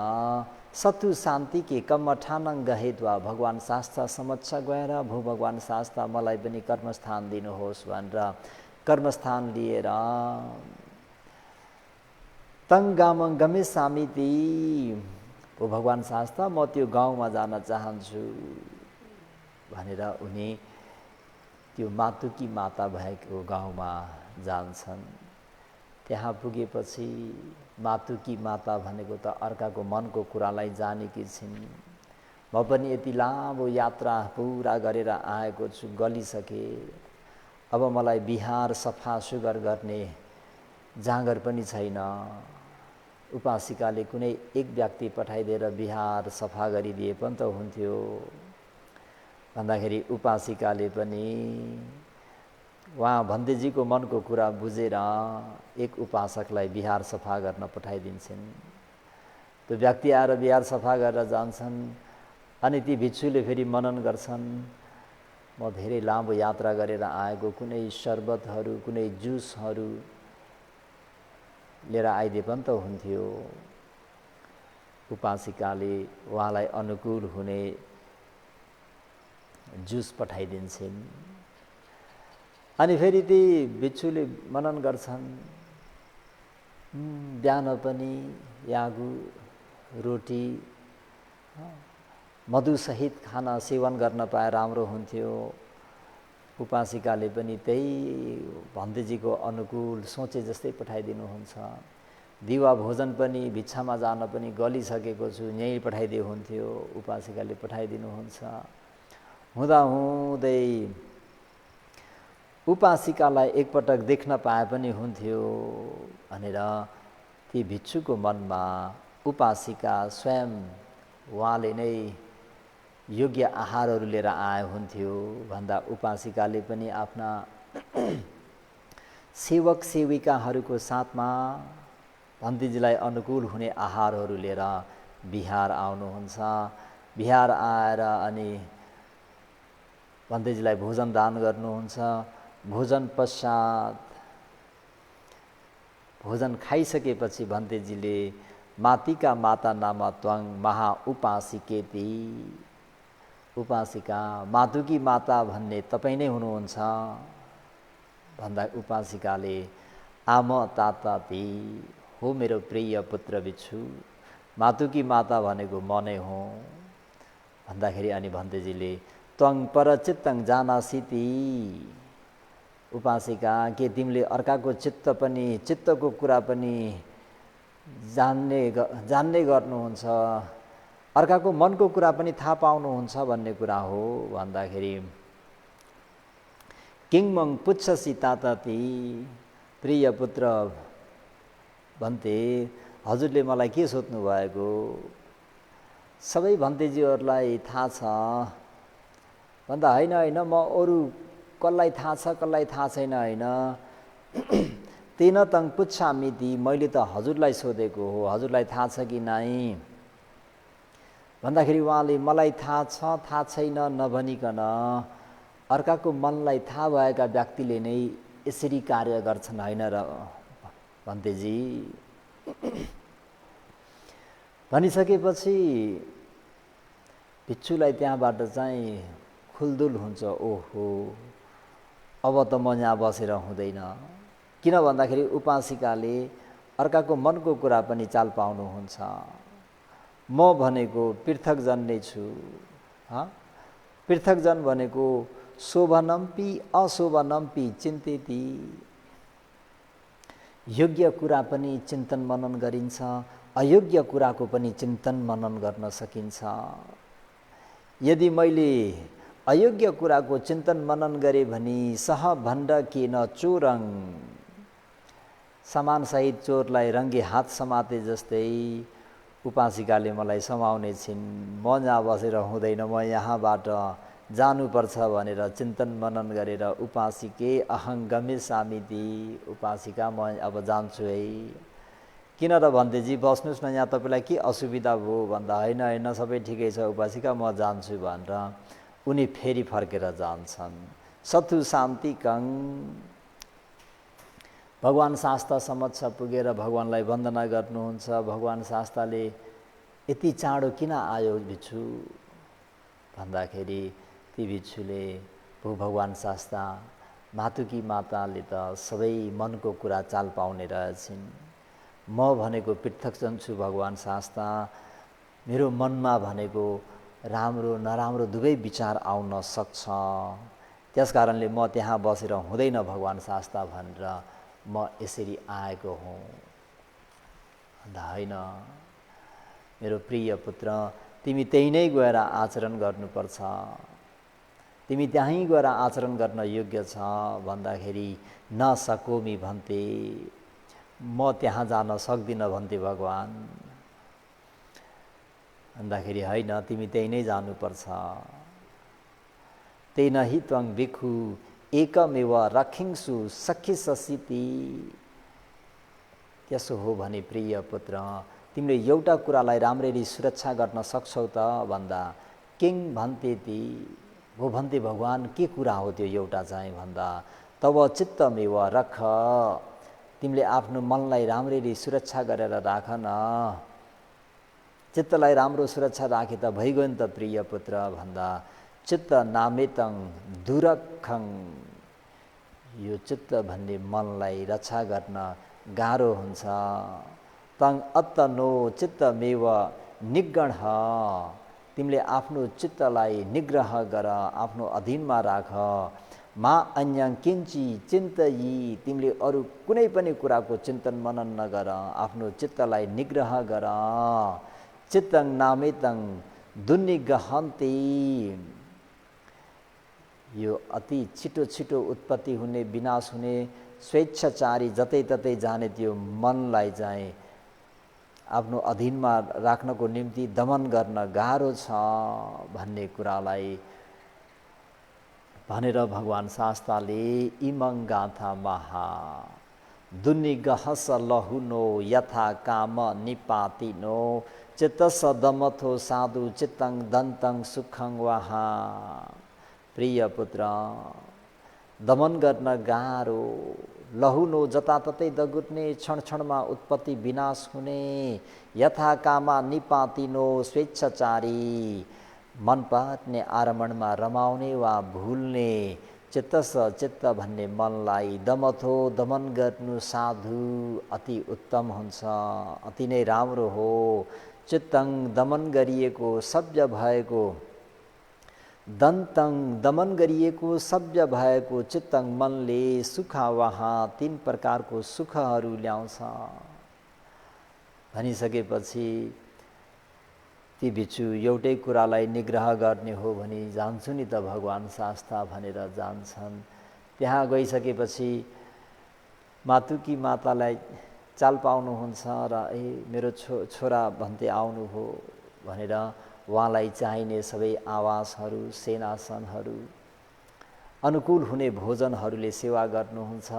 सतु शान्ति के कम्मठानङ गहेद्वा भगवान शास्त्र समक्ष गएर भू भगवान शास्त्र मलाई पनि कर्मस्थान दिनुहोस् भनेर कर्मस्थान लिएर तङ गामङ गमिष्यामीति भू भगवान शास्त्र म त्यो गाउँमा जान चाहन्छु भनेर उनी त्यो मातुकी माता भएको गाउँमा जान्छन्। त्यहाँ पुगेपछि मातुकी माता भनेको त अर्काको मनको कुरालाई जानेकी छिन्। म पनि यति लामो यात्रा पुरा गरेर आएको छु, गलिसके, अब मलाई बिहार सफा सुग्घर गर्ने जाँगर पनि छैन। उपासिकाले कुनै एक व्यक्ति पठाइदिएर बिहार सफा गरिदिए पनि त हुन्थ्यो भन्दाखेरि उपासिकाले पनि उहाँ भन्देजीको मनको कुरा बुझेर एक उपासकलाई बिहार सफा गर्न पठाइदिन्छन्। त्यो व्यक्ति आएर बिहार सफा गरेर जान्छन्। अनि ती भिक्षुले फेरि मनन गर्छन्, म धेरै लामो यात्रा गरेर आएको, कुनै शरबतहरू कुनै जुसहरू लिएर आइदिए पनि त हुन्थ्यो। उपासिकाले उहाँलाई अनुकूल हुने जुस पठाइदिन्छन्। अनि फेरि ती भिक्षुले मनन गर्छन्, बिहान पनि यागु रोटी मधुसहित खाना सेवन गर्न पाए राम्रो हुन्थ्यो। उपासिकाले पनि त्यही भन्देजीको अनुकूल सोचे जस्तै पठाइदिनुहुन्छ। दिवा भोजन पनि भिक्षामा जान पनि गलिसकेको छु, यहीँ पठाइदिए हुन्थ्यो। उपासिकाले पठाइदिनुहुन्छ। हुँदाहुँदै उपासिकालाई एकपटक देख्न पाए पनि हुन्थ्यो भनेर ती भिक्षुको मनमा उपासिका स्वयं उहाँले नै योग्य आहारहरू लिएर आए हुन्थ्यो भन्दा उपासिकाले पनि आफ्ना सेवक सेविकाहरूको साथमा भन्देजीलाई अनुकूल हुने आहारहरू लिएर बिहार आउनुहुन्छ। बिहार आएर अनि भन्देजीलाई भोजन दान गर्नुहुन्छ। भोजन पश्चात भोजन खाइसकेपछि भन्देजीले मातिका माता नाम त्वङ महा उपासिकेति, उपासिका मातुकी माता भन्ने तपाईँ नै हुनुहुन्छ भन्दा उपासिकाले आम ताताती, हो मेरो प्रिय पुत्र भिक्षु, मातुकी माता भनेको म नै हुँ भन्दाखेरि अनि भन्देजीले त्वङ परचित्तङ जानासीति, उपासिका के तिमीले अर्काको चित्तको कुरा पनि जान्ने गर्नुहुन्छ, अर्काको मनको कुरा पनि थाहा पाउनुहुन्छ भन्ने कुरा हो भन्दाखेरि किङमङ पुच्छसी ताताती, प्रिय पुत्र भन्ते हजुरले मलाई के सोध्नु भएको? सबै भन्तेजीहरूलाई थाहा छ भन्दा होइन म अरू कसलाई थाहा छ कसलाई थाहा छैन होइन, तेन तङ पुच्छामीति, मैले त हजुरलाई सोधेको हो, हजुरलाई थाहा छ कि नै भन्दाखेरि उहाँले मलाई थाहा छ थाहा छैन नभनिकन अर्काको मनलाई थाहा भएका व्यक्तिले नै यसरी कार्य गर्छन् होइन र भन्तेजी भनिसकेपछि भिक्षुलाई त्यहाँबाट चाहिँ खुलदुल हुन्छ। ओहो, अब त म यहाँ बसेर हुँदैन। किन भन्दाखेरि उपासिकाले अर्काको मनको कुरा पनि चाल पाउनुहुन्छ। म भनेको पृथकजन नै छु। पृथकजन भनेको शोभनम्पि अशोभनम्पि चिन्तेति, योग्य कुरा पनि चिन्तन मनन गरिन्छ, अयोग्य कुराको पनि चिन्तन मनन गर्न सकिन्छ। यदि मैले अयोग्य कुराको चिन्तन मनन गरेँ भने सह भण्ड के न चोरङ, सामानसहित चोरलाई रङ्गे हात समाते जस्तै उपासिकाले मलाई समाउने छिन्। म यहाँ बसेर हुँदैन, म यहाँबाट जानुपर्छ भनेर चिन्तन मनन गरेर उपासिके अहं गमिष्यामीति, उपासिका म अब जान्छु है। किन र भन्देजी बस्नुहोस् न, यहाँ तपाईँलाई के असुविधा भयो भन्दा होइन होइन सबै ठिकै छ उपासिका म जान्छु भनेर उनी फेरि फर्केर जान्छन्। सतु शान्तिकङ, भगवान शास्त्र समक्ष पुगेर भगवानलाई वन्दना गर्नुहुन्छ। भगवान शास्त्रले यति चाँडो किन आयो भिक्षु भन्दाखेरि ती भिक्षुले भगवान शास्ता मातुकी माताले त सबै मनको कुरा चाल पाउने रहेछन्। म भनेको पृथक छु भगवान शास्ता, मेरो मनमा भनेको राम्रो नराम्रो दुवै विचार आउन सक्छ, त्यसकारणले म त्यहाँ बसेर हुँदैन भगवान शास्ता भनेर म यसरी आएको हुँ। भन्दा होइन मेरो प्रिय पुत्र, तिमी त्यही नै गएर आचरण गर्नुपर्छ, तिमी त्यहीँ गएर आचरण गर्न योग्य छ भन्दाखेरि नसकोमी भन्थे, म त्यहाँ जान सक्दिनँ भन्थे भगवान। भन्दाखेरि होइन, तिमी त्यही नै जानुपर्छ। तेन हि त्वं भिक्षु एकमेव रक्षिंसु सखिससिति। त्यसो हो भने प्रिय पुत्र, तिमीले एउटा कुरालाई राम्ररी सुरक्षा गर्न सक्छौ त भन्दा किङ भन्ते ती, वो भन्ते भगवान के कुरा हो त्यो एउटा चाहिँ भन्दा तब चित्तमेव रख, तिमीले आफ्नो मनलाई राम्ररी सुरक्षा गरेर राख न। चित्तलाई राम्रो सुरक्षा राखे त भइगयो नि त प्रिय पुत्र भन्दा चित्त नामेतं दुरखं, यो चित्त भन्ने मनलाई रक्षा गर्न गाह्रो हुन्छ। तं अत्तनो चित्तमेव निग्रह, तिमीले आफ्नो चित्तलाई निग्रह गर, आफ्नो अधीनमा राख। मा अन्यं किंची चिन्तयी, तिमीले अरू कुनै पनि कुराको चिन्तन मनन नगर, आफ्नो चित्तलाई निग्रह गर। चित्तं नामेतं दुर्निग्रहन्ति, यो अति छिटो छिटो उत्पत्ति हुने विनाश हुने स्वेच्छाचारी जतैततै जाने त्यो मनलाई चाहिँ आफ्नो अधीनमा राख्नको निम्ति दमन गर्न गाह्रो छ भन्ने कुरालाई भनेर भगवान शास्ताले इमं गाथा महा दुर्निग्रहस लहुनो यथा काम निपातिनो चित्तस दमथो साधु चित्तं दन्तं सुखं वहा। प्रिय पुत्र, दमन गर्न गाह्रो, लहुनो जताततै दगुर्ने, क्षण क्षणमा उत्पत्ति विनाश हुने, यथा कामा निपातिनो स्वेच्छाचारी, मन पर्ने आरमणमा रमाउने वा भुल्ने, चित्तस चित्त भन्ने मनलाई दमथो दमन गर्नु साधु अति उत्तम हुन्छ, अति नै राम्रो हो। चित्तं दमन गरिएको सभ्य भएको, दन्तं दमन गरिएको सभ्य भएको चित्तं मनले सुख वहाँ तीन प्रकारको सुखहरू ल्याउँछ भनिसकेपछि ती भिक्षु एउटै कुरालाई निग्रह गर्ने हो भने जान्छु नि त भगवान शास्ता भनेर जान्छन्। त्यहाँ गइसकेपछि मातुकी मातालाई चाल पाउनुहुन्छ र मेरो छोरा भन्ते आउनु हो भनेर उहाँलाई चाहिने सबै आवासहरू, सेनासनहरू, अनुकूल हुने भोजनहरूले सेवा गर्नुहुन्छ।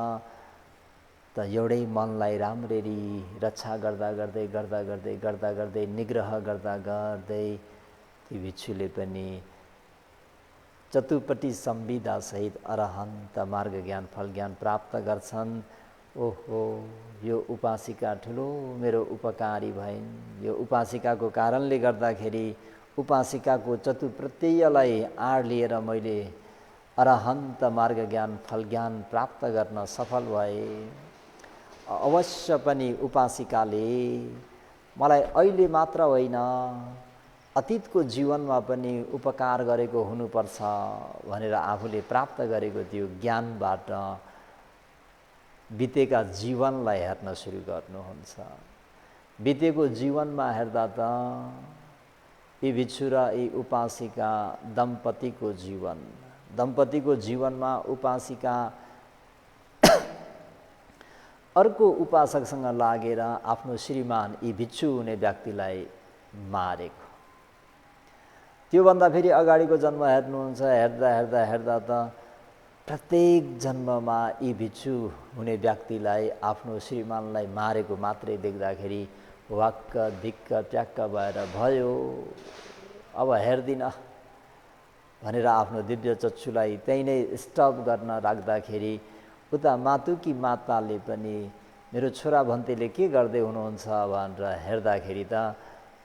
त एउटै मनलाई राम्ररी रक्षा गर्दा गर्दै गर्दा गर्दै गर्दा गर्दै निग्रह गर्दा गर्दै ती भिक्षुले पनि चतुर्पट्टि संविदा सहित अरहन्त मार्ग ज्ञान फल ज्ञान प्राप्त गर्छन्। ओहो, यो उपासिका ठुलो मेरो उपकारी भइन्। यो उपासिकाको कारणले गर्दाखेरि उपासिकाको चतुप्रत्ययलाई आड लिएर मैले अरहन्त मार्ग ज्ञान फल ज्ञान प्राप्त गर्न सफल भए। अवश्य पनि उपासिकाले मलाई अहिले मात्र होइन अतीतको जीवनमा पनि उपकार गरेको हुनुपर्छ भनेर आफूले प्राप्त गरेको त्यो ज्ञानबाट बितेका जीवनलाई हेर्न सुरु गर्नुहुन्छ। बितेको जीवनमा हेर्दा त यी भिक्षु र यी उपासिका दम्पतिको जीवनमा उपासिका अर्को उपासकसँग लागेर आफ्नो श्रीमान यी भिक्षु हुने व्यक्तिलाई मारेको। त्योभन्दा फेरि अगाडिको जन्म हेर्नुहुन्छ, हेर्दा हेर्दा हेर्दा त प्रत्येक जन्ममा यी भिक्षु हुने व्यक्तिलाई आफ्नो श्रीमानलाई मारेको मात्रै देख्दाखेरि वाक्क धिक्क ट्याक्क भएर भयो, अब हेर्दिनँ भनेर आफ्नो दिव्य चक्षुलाई त्यही नै स्टप गर्न राख्दाखेरि उता मातुकी माताले पनि मेरो छोरा भन्तेले के गर्दै हुनुहुन्छ भनेर हेर्दाखेरि त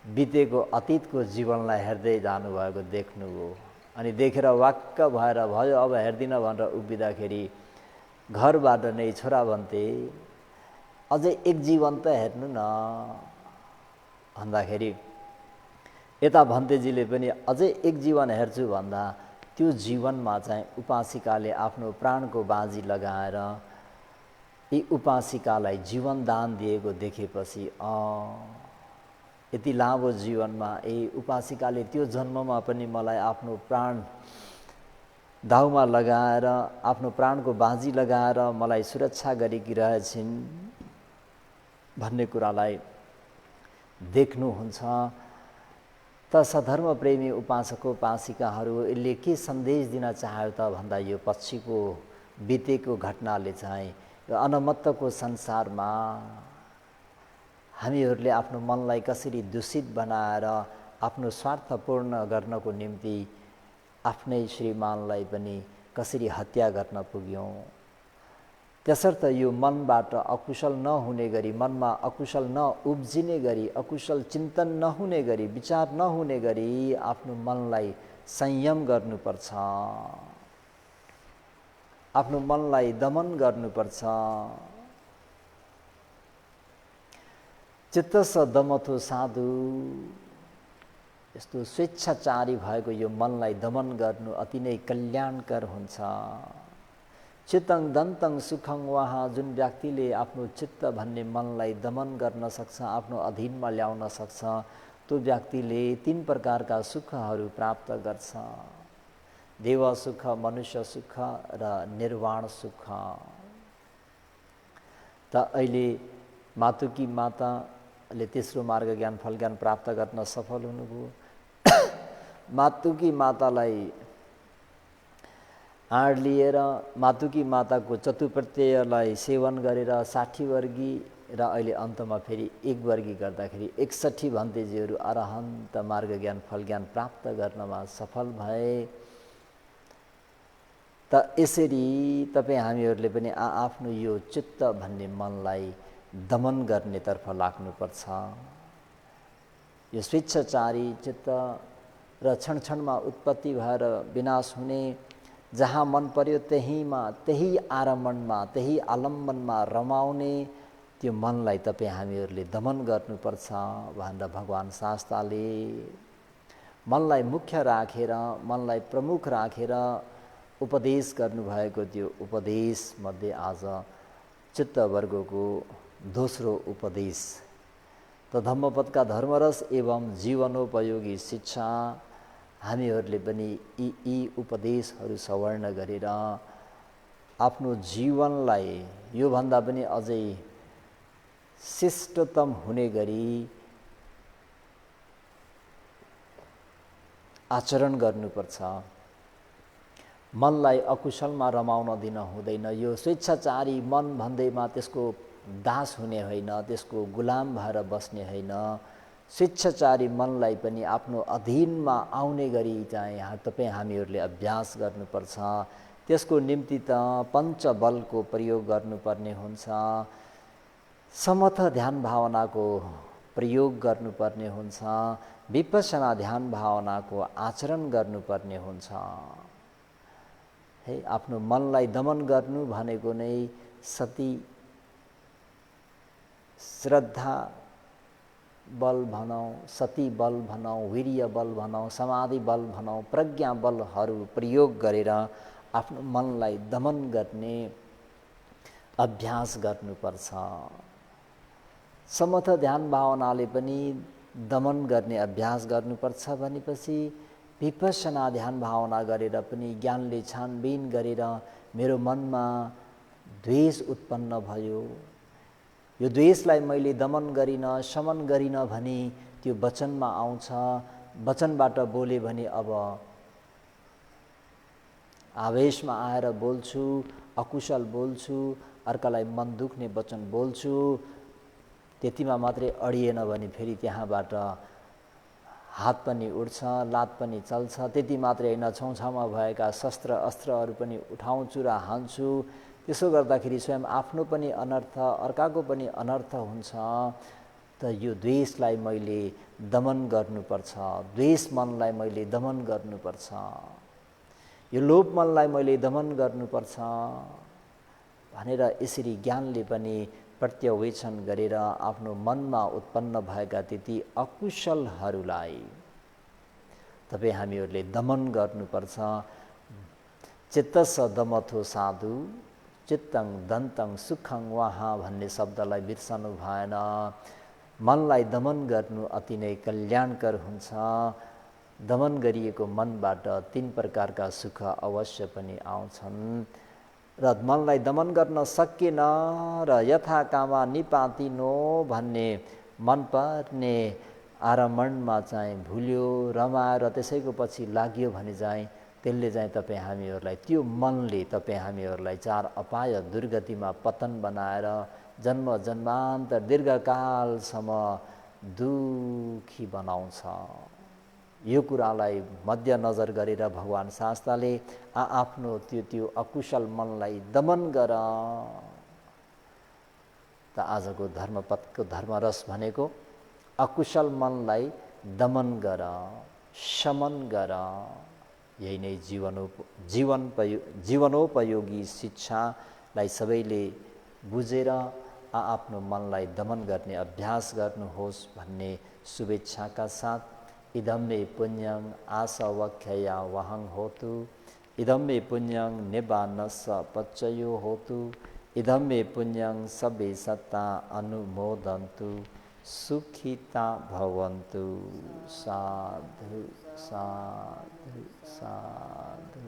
बितेको अतीतको जीवनलाई हेर्दै जानुभएको देख्नुभयो। अनि देखेर वाक्क भएर भयो अब हेर्दिनँ भनेर उभिँदाखेरि घरबाट नै छोरा भन्थे अझै एक जीवन त हेर्नु न भन्दाखेरि यता भन्तेजीले पनि अझै एक जीवन हेर्छु भन्दा त्यो जीवनमा चाहिँ उपासिकाले आफ्नो प्राणको बाजी लगाएर यी उपासिकालाई जीवन दान दिएको देखेपछि यति लामो जीवनमा उपासिकाले त्यो जन्ममा पनि मलाई आफ्नो प्राण दाउमा लगाएर आफ्नो प्राणको बाजी लगाएर मलाई सुरक्षा गरेकी रहेछिन् भन्ने कुरालाई देख्नुहुन्छ। त सधर्म प्रेमी उपासकोपासिकाहरू यसले के सन्देश दिन चाह्यो त भन्दा यो पछिको बितेको घटनाले चाहिँ यो अनमत्तको संसारमा हामीहरूले आफ्नो मनलाई कसरी दूषित बनाएर आफ्नो स्वार्थ पूर्ण गर्नको निम्ति आफ्नै श्रीमानलाई पनि कसरी हत्या गर्न पुग्यौँ। त्यसर्थ यो मनबाट अकुशल नहुने गरी, मनमा अकुशल नउब्जिने गरी, अकुशल चिन्तन नहुने गरी, विचार नहुने गरी आफ्नो मनलाई संयम गर्नुपर्छ, आफ्नो मनलाई दमन गर्नुपर्छ। चित्तस दमथो साधु, यस्तो स्वेच्छाचारी भएको यो मनलाई दमन गर्नु अति नै कल्याणकर हुन्छ। चित्तं दन्तं सुखं वहाँ, जुन व्यक्तिले आफ्नो चित्त भन्ने मनलाई दमन गर्न सक्छ, आफ्नो अधीनमा ल्याउन सक्छ, त्यो व्यक्तिले 3 प्रकारका सुखहरू प्राप्त गर्छ। देव सुख, मनुष्य सुख र निर्वाण सुख। त अहिले मातुकी माताले तेस्रो मार्ग ज्ञान फल ज्ञान प्राप्त गर्न सफल हुनुभयो। मातुकी मातालाई आड लिएर मातुकी माताको चतुप्रत्ययलाई सेवन गरेर 60 वर्गी र अहिले अन्तमा फेरि 1 वर्गी गर्दाखेरि 61 भन्तेजीहरू अरहन्त मार्ग ज्ञान फल ज्ञान प्राप्त गर्नमा सफल भए। त यसरी तपाईँ हामीहरूले पनि आफ्नो यो चित्त भन्ने मनलाई दमन गर्नेतर्फ लाग्नुपर्छ। यो स्वेच्छाचारी चित्त र क्षण क्षणमा उत्पत्ति भएर विनाश हुने, जहाँ मन पर्यो त्यही आरम्भणमा त्यही आलम्बनमा रमाउने त्यो मनलाई तपाईँ हामीहरूले दमन गर्नुपर्छ भनेर भगवान् शास्त्रले मनलाई मुख्य राखेर, मनलाई प्रमुख राखेर उपदेश गर्नुभएको त्यो उपदेश मध्ये आज चित्तवर्गको दोस्रो उपदेश त धम्मपदका धर्मरस एवं जीवनोपयोगी शिक्षा। हामीहरूले पनि यी उपदेशहरू सवर्ण गरेर आफ्नो जीवनलाई योभन्दा पनि अझै श्रेष्ठतम हुने गरी आचरण गर्नुपर्छ। मनलाई अकुशलमा रमाउन दिन हुँदैन। यो स्वेच्छाचारी मन भन्दैमा त्यसको दास हुने होइन, त्यसको गुलाम भएर बस्ने होइन। स्वेच्छाचारी मनलाई पनि आफ्नो अधीनमा आउने गरी चाहिँ तपाईँ हामीहरूले अभ्यास गर्नुपर्छ। त्यसको निम्ति त पञ्चबलको प्रयोग गर्नुपर्ने हुन्छ, समथ ध्यान भावनाको प्रयोग गर्नुपर्ने हुन्छ, विपश्यना ध्यान भावनाको आचरण गर्नुपर्ने हुन्छ। है, आफ्नो मनलाई दमन गर्नु भनेको नै सती, श्रद्धा बल भनौँ, सती बल भनौँ, वीर्य बल भनौँ, समाधि बल भनौँ, प्रज्ञा बलहरू प्रयोग गरेर आफ्नो मनलाई दमन गर्ने अभ्यास गर्नुपर्छ। समथ ध्यान भावनाले पनि दमन गर्ने अभ्यास गर्नुपर्छ भनेपछि विपश्यना ध्यान भावना गरेर पनि ज्ञानले छानबिन गरेर मेरो मनमा द्वेष उत्पन्न भयो, यो द्वेषलाई मैले दमन गरिनँ, शमन गरिनँ भने त्यो वचनमा आउँछ। वचनबाट बोले भने अब आवेशमा आएर बोल्छु, अकुशल बोल्छु, अर्कालाई मन दुख्ने वचन बोल्छु। त्यतिमा मात्रै अडिएन भने फेरि त्यहाँबाट हात पनि उठ्छ, लात पनि चल्छ। त्यति मात्रै होइन, छेउछाउमा भएका शस्त्र अस्त्रहरू पनि उठाउँछु र हान्छु। त्यसो गर्दाखेरि स्वयं आफ्नो पनि अनर्थ, अर्काको पनि अनर्थ हुन्छ। त यो द्वेषलाई मैले दमन गर्नुपर्छ, द्वेष मनलाई मैले दमन गर्नुपर्छ, यो लोभ मनलाई मैले दमन गर्नुपर्छ भनेर यसरी ज्ञानले पनि प्रत्यवेक्षण गरेर आफ्नो मनमा उत्पन्न भएका त्यति अकुशलहरूलाई तपाईँ हामीहरूले दमन गर्नुपर्छ। चित्तस दमथो साधु चित्तं दन्तं सुखं वहाँ भन्ने शब्दलाई बिर्सनु भएन। मनलाई दमन गर्नु अति नै कल्याणकर हुन्छ। दमन गरिएको मनबाट 3 प्रकारका सुख अवश्य पनि आउँछन् र मनलाई दमन गर्न सकिएन र यथा कामा निपातिनो भन्ने मनपर्ने आरमणमा चाहिँ भुल्यो रमाएर त्यसैको पछि लाग्यो भने चाहिँ त्यसले चाहिँ तपाईँ हामीहरूलाई त्यो मनले तपाईँ हामीहरूलाई 4 अपाय दुर्गतिमा पतन बनाएर जन्म जन्मान्तर दीर्घकालसम्म दुखी बनाउँछ। यो कुरालाई मध्यनजर गरेर भगवान शास्त्रले आफ्नो त्यो अकुशल मनलाई दमन गर। त आजको धर्मपथको धर्मरस भनेको अकुशल मनलाई दमन गर, शमन गर। यही नै जीवनोपयोगी शिक्षालाई सबैले बुझेर आफ्नो मनलाई दमन गर्ने अभ्यास गर्नुहोस् भन्ने शुभेच्छाका साथ इदं मे पुण्यं आसवख्यया वहं होतु, इदं मे पुण्यं निब्बानस्स पच्चयो होतु, इदं मे पुण्यं सबे सत्ता अनुमोदन्तु, सुखिता भवन्तु। साधु साधु साधु।